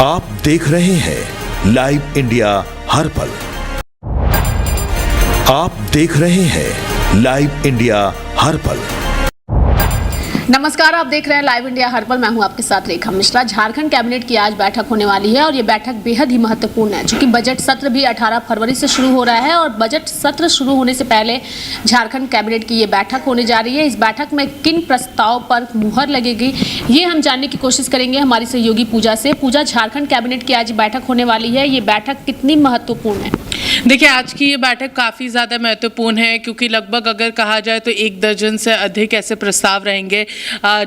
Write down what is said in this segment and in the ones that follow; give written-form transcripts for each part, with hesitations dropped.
आप देख रहे हैं लाइव इंडिया हर पल। आप देख रहे हैं लाइव इंडिया हर पल। नमस्कार, आप देख रहे हैं लाइव इंडिया हर पल। मैं हूं आपके साथ रेखा मिश्रा। झारखंड कैबिनेट की आज बैठक होने वाली है और ये बैठक बेहद ही महत्वपूर्ण है, क्योंकि बजट सत्र भी 18 फरवरी से शुरू हो रहा है और बजट सत्र शुरू होने से पहले झारखंड कैबिनेट की ये बैठक होने जा रही है। इस बैठक में किन प्रस्ताव पर मुहर लगेगी, ये हम जानने की कोशिश करेंगे हमारी सहयोगी पूजा से। पूजा, झारखंड कैबिनेट की आज बैठक होने वाली है, ये बैठक कितनी महत्वपूर्ण है? देखिए, आज की ये बैठक काफ़ी ज़्यादा महत्वपूर्ण है, क्योंकि लगभग अगर कहा जाए तो 1 दर्जन से अधिक ऐसे प्रस्ताव रहेंगे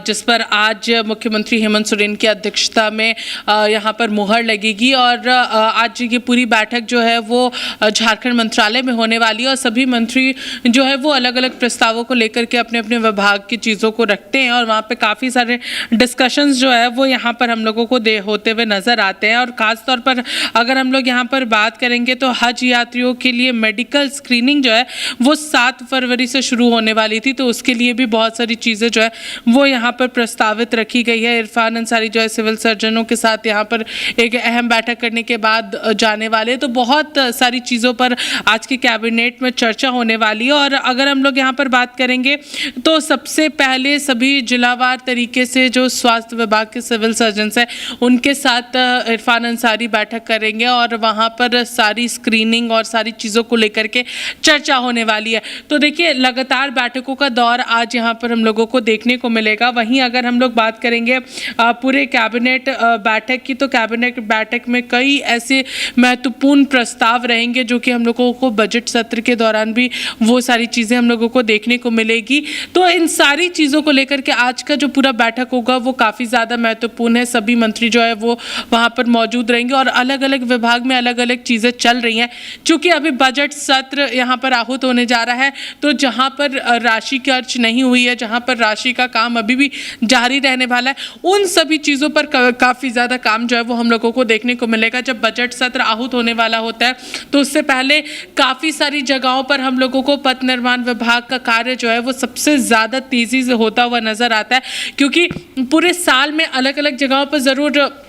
जिस पर आज मुख्यमंत्री हेमंत सोरेन की अध्यक्षता में यहाँ पर मुहर लगेगी। और आज ये पूरी बैठक जो है वो झारखंड मंत्रालय में होने वाली है और सभी मंत्री जो है वो अलग अलग प्रस्तावों को लेकर के अपने अपने विभाग की चीज़ों को रखते हैं और वहाँ पे काफ़ी सारे डिस्कशंस जो है वो यहाँ पर हम लोगों को होते हुए नज़र आते हैं। और ख़ास तौर पर अगर हम लोग यहाँ पर बात करेंगे तो हज यात्रियों के लिए मेडिकल स्क्रीनिंग जो है वो 7 फरवरी से शुरू होने वाली थी, तो उसके लिए भी बहुत सारी चीज़ें जो है वो यहाँ पर प्रस्तावित रखी गई है। इरफान अंसारी जो है सिविल सर्जनों के साथ यहाँ पर एक अहम बैठक करने के बाद जाने वाले, तो बहुत सारी चीज़ों पर आज की कैबिनेट में चर्चा होने वाली है। और अगर हम लोग यहाँ पर बात करेंगे तो सबसे पहले सभी जिलावार तरीके से जो स्वास्थ्य विभाग के सिविल सर्जन हैं उनके साथ इरफान अंसारी बैठक करेंगे और वहाँ पर सारी स्क्रीनिंग और सारी चीज़ों को लेकर के चर्चा होने वाली है। तो देखिए, लगातार बैठकों का दौर आज यहाँ पर हम लोगों को देखने को मिलेगा। वहीं अगर हम लोग बात करेंगे पूरे कैबिनेट बैठक की, तो कैबिनेट बैठक में कई ऐसे महत्वपूर्ण प्रस्ताव रहेंगे जो कि हम लोगों को बजट सत्र के दौरान भी वो सारी चीज़ें हम लोगों को देखने को मिलेगी। तो इन सारी चीज़ों को लेकर के आज का जो पूरा बैठक होगा वो काफ़ी ज़्यादा महत्वपूर्ण है। सभी मंत्री जो है वो वहाँ पर मौजूद रहेंगे और अलग अलग विभाग में अलग अलग चीज़ें चल रही हैं। चूँकि अभी बजट सत्र यहाँ पर आहूत होने जा रहा है, तो जहाँ पर राशि खर्च नहीं हुई है, जहाँ पर राशि का काम अभी भी जारी रहने वाला है, उन सभी चीज़ों पर काफ़ी ज़्यादा काम जो है वो हम लोगों को देखने को मिलेगा। जब बजट सत्र आहूत होने वाला होता है तो उससे पहले काफ़ी सारी जगहों पर हम लोगों को पथ निर्माण विभाग का कार्य जो है वो सबसे ज़्यादा तेज़ी से होता हुआ नज़र आता है, क्योंकि पूरे साल में अलग अलग जगहों पर ज़रूर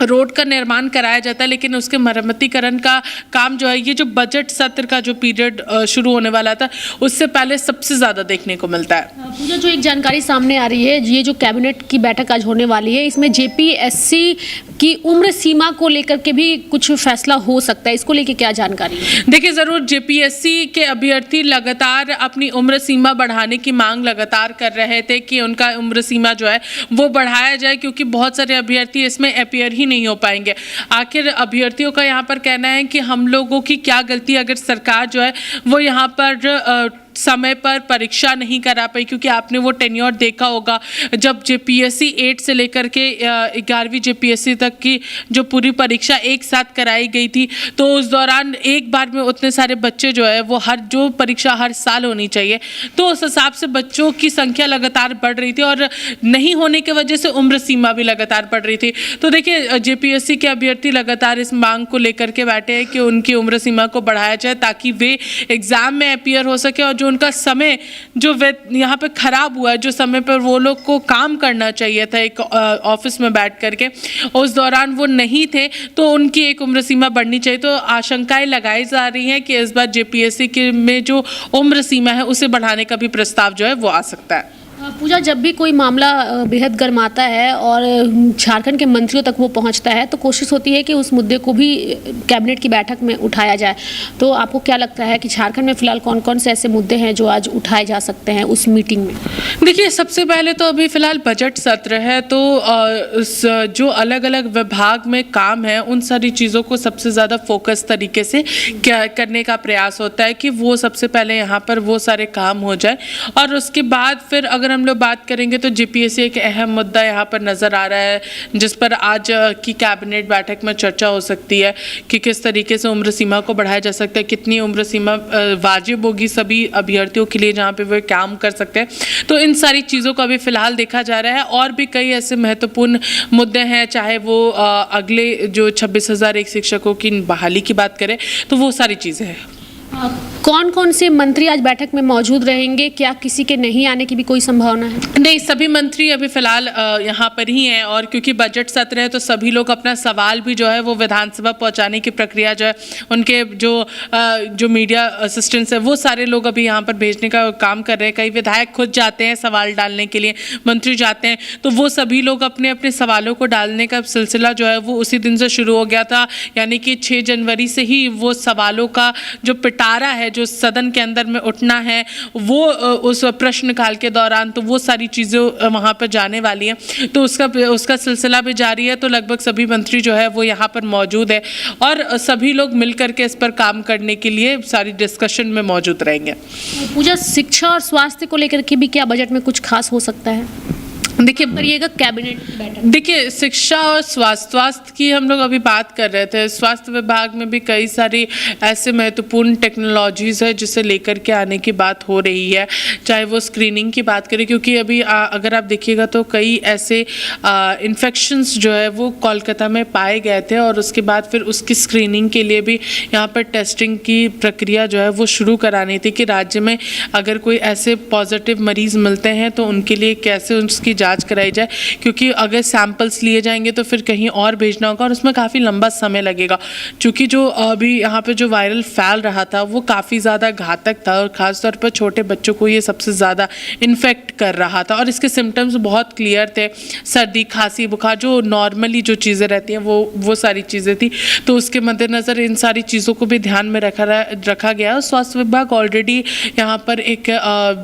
रोड का निर्माण कराया जाता है, लेकिन उसके मरम्मतीकरण का काम जो है ये जो बजट सत्र का जो पीरियड शुरू होने वाला था उससे पहले सबसे ज़्यादा देखने को मिलता है। पूजा, जो एक जानकारी सामने आ रही है, ये जो कैबिनेट की बैठक आज होने वाली है, इसमें जेपीएससी की उम्र सीमा को लेकर के भी कुछ फैसला हो सकता है, इसको लेकर क्या जानकारी है? देखिए, ज़रूर जेपीएससी के अभ्यर्थी लगातार अपनी उम्र सीमा बढ़ाने की मांग लगातार कर रहे थे कि उनका उम्र सीमा जो है वो बढ़ाया जाए, क्योंकि बहुत सारे अभ्यर्थी इसमें अपीयर ही नहीं हो पाएंगे। आखिर अभ्यर्थियों का यहाँ पर कहना है कि हम लोगों की क्या गलती अगर सरकार जो है वो यहाँ पर समय पर परीक्षा नहीं करा पाई, क्योंकि आपने वो टेन्योर देखा होगा जब जेपीएससी 8 से लेकर के 11वीं जेपीएससी तक की जो पूरी परीक्षा एक साथ कराई गई थी, तो उस दौरान एक बार में उतने सारे बच्चे जो है वो जो परीक्षा हर साल होनी चाहिए, तो उस हिसाब से बच्चों की संख्या लगातार बढ़ रही थी और नहीं होने की वजह से उम्र सीमा भी लगातार बढ़ रही थी। तो देखिए, जेपीएससी के अभ्यर्थी लगातार इस मांग को लेकर के बैठे हैं कि उनकी उम्र सीमा को बढ़ाया जाए, ताकि वे एग्ज़ाम में अपीयर हो सके और जो उनका समय जो यहाँ पे खराब हुआ है, जो समय पर वो लोग को काम करना चाहिए था एक ऑफिस में बैठ करके, उस दौरान वो नहीं थे, तो उनकी एक उम्र सीमा बढ़नी चाहिए। तो आशंकाएं लगाई जा रही हैं कि इस बार जेपीएससी के में जो उम्र सीमा है उसे बढ़ाने का भी प्रस्ताव जो है वो आ सकता है। पूजा, जब भी कोई मामला बेहद गर्माता है और झारखंड के मंत्रियों तक वो पहुंचता है, तो कोशिश होती है कि उस मुद्दे को भी कैबिनेट की बैठक में उठाया जाए। तो आपको क्या लगता है कि झारखंड में फिलहाल कौन कौन से ऐसे मुद्दे हैं जो आज उठाए जा सकते हैं उस मीटिंग में? देखिए, सबसे पहले तो अभी फिलहाल बजट सत्र है, तो जो अलग अलग विभाग में काम है उन सारी चीज़ों को सबसे ज़्यादा फोकस तरीके से करने का प्रयास होता है कि वो सबसे पहले यहाँ पर वो सारे काम हो जाए। और उसके बाद फिर अगर हम लोग बात करेंगे तो जेपीएससी एक अहम मुद्दा यहाँ पर नज़र आ रहा है, जिस पर आज की कैबिनेट बैठक में चर्चा हो सकती है कि किस तरीके से उम्र सीमा को बढ़ाया जा सकता है, कितनी उम्र सीमा वाजिब होगी सभी अभ्यर्थियों के लिए जहाँ पे वे काम कर सकते हैं। तो इन सारी चीज़ों को अभी फ़िलहाल देखा जा रहा है और भी कई ऐसे महत्वपूर्ण मुद्दे हैं, चाहे वो अगले जो 26,000 एक शिक्षकों की बहाली की बात करें, तो वो सारी चीज़ें हैं। कौन कौन से मंत्री आज बैठक में मौजूद रहेंगे, क्या किसी के नहीं आने की भी कोई संभावना है? नहीं, सभी मंत्री अभी फिलहाल यहाँ पर ही हैं और क्योंकि बजट सत्र है तो सभी लोग अपना सवाल भी जो है वो विधानसभा पहुँचाने की प्रक्रिया जो है उनके जो मीडिया असिस्टेंट्स है वो सारे लोग अभी यहाँ पर भेजने का काम कर रहे हैं। कई विधायक खुद जाते हैं सवाल डालने के लिए, मंत्री जाते हैं, तो वो सभी लोग अपने अपने सवालों को डालने का सिलसिला जो है वो उसी दिन से शुरू हो गया था। यानी कि 6 जनवरी से ही वो सवालों का जो पिटारा है, जो सदन के अंदर में उठना है, वो उस प्रश्नकाल के दौरान तो वो सारी चीज़ें वहाँ पर जाने वाली हैं, तो उसका सिलसिला भी जारी है। तो लगभग सभी मंत्री जो है वो यहाँ पर मौजूद है और सभी लोग मिलकर के इस पर काम करने के लिए सारी डिस्कशन में मौजूद रहेंगे। पूजा, शिक्षा और स्वास्थ्य को लेकर के भी क्या बजट में कुछ खास हो सकता है? देखिए करिएगा कैबिनेट बैठक। देखिए, शिक्षा और स्वास्थ्य की हम लोग अभी बात कर रहे थे। स्वास्थ्य विभाग में भी कई सारी ऐसे महत्वपूर्ण टेक्नोलॉजीज़ है जिसे लेकर के आने की बात हो रही है, चाहे वो स्क्रीनिंग की बात करें, क्योंकि अभी अगर आप देखिएगा तो कई ऐसे इन्फेक्शंस जो है वो कोलकाता में पाए गए थे और उसके बाद फिर उसकी स्क्रीनिंग के लिए भी यहाँ पर टेस्टिंग की प्रक्रिया जो है वो शुरू करानी थी कि राज्य में अगर कोई ऐसे पॉजिटिव मरीज़ मिलते हैं तो उनके लिए कैसे उसकी जांच कराई जाए, क्योंकि अगर सैंपल्स लिए जाएंगे तो फिर कहीं और भेजना होगा और उसमें काफ़ी लंबा समय लगेगा। क्योंकि जो अभी यहाँ पे जो वायरल फैल रहा था वो काफ़ी ज़्यादा घातक था और ख़ासतौर पर छोटे बच्चों को ये सबसे ज़्यादा इन्फेक्ट कर रहा था और इसके सिम्टम्स बहुत क्लियर थे, सर्दी, खांसी, बुखार, जो नॉर्मली जो चीज़ें रहती हैं वो सारी चीज़ें थी। तो उसके मद्देनज़र इन सारी चीज़ों को भी ध्यान में रखा गया और स्वास्थ्य विभाग ऑलरेडी यहाँ पर एक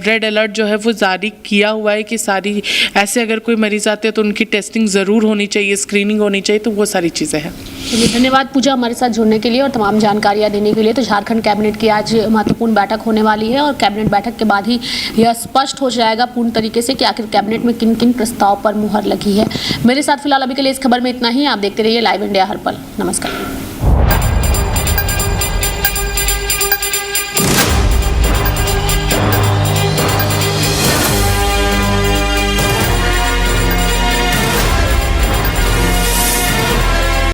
रेड अलर्ट जो है वो जारी किया हुआ है कि सारी ऐसे अगर कोई मरीज आते हैं तो उनकी टेस्टिंग ज़रूर होनी चाहिए, स्क्रीनिंग होनी चाहिए, तो वो सारी चीज़ें हैं। चलिए, धन्यवाद पूजा हमारे साथ जुड़ने के लिए और तमाम जानकारियां देने के लिए। तो झारखंड कैबिनेट की आज महत्वपूर्ण बैठक होने वाली है और कैबिनेट बैठक के बाद ही यह स्पष्ट हो जाएगा पूर्ण तरीके से कि आखिर कैबिनेट में किन किन प्रस्ताव पर मुहर लगी है। मेरे साथ फिलहाल अभी के लिए इस खबर में इतना ही। आप देखते रहिए लाइव इंडिया हर पल। नमस्कार।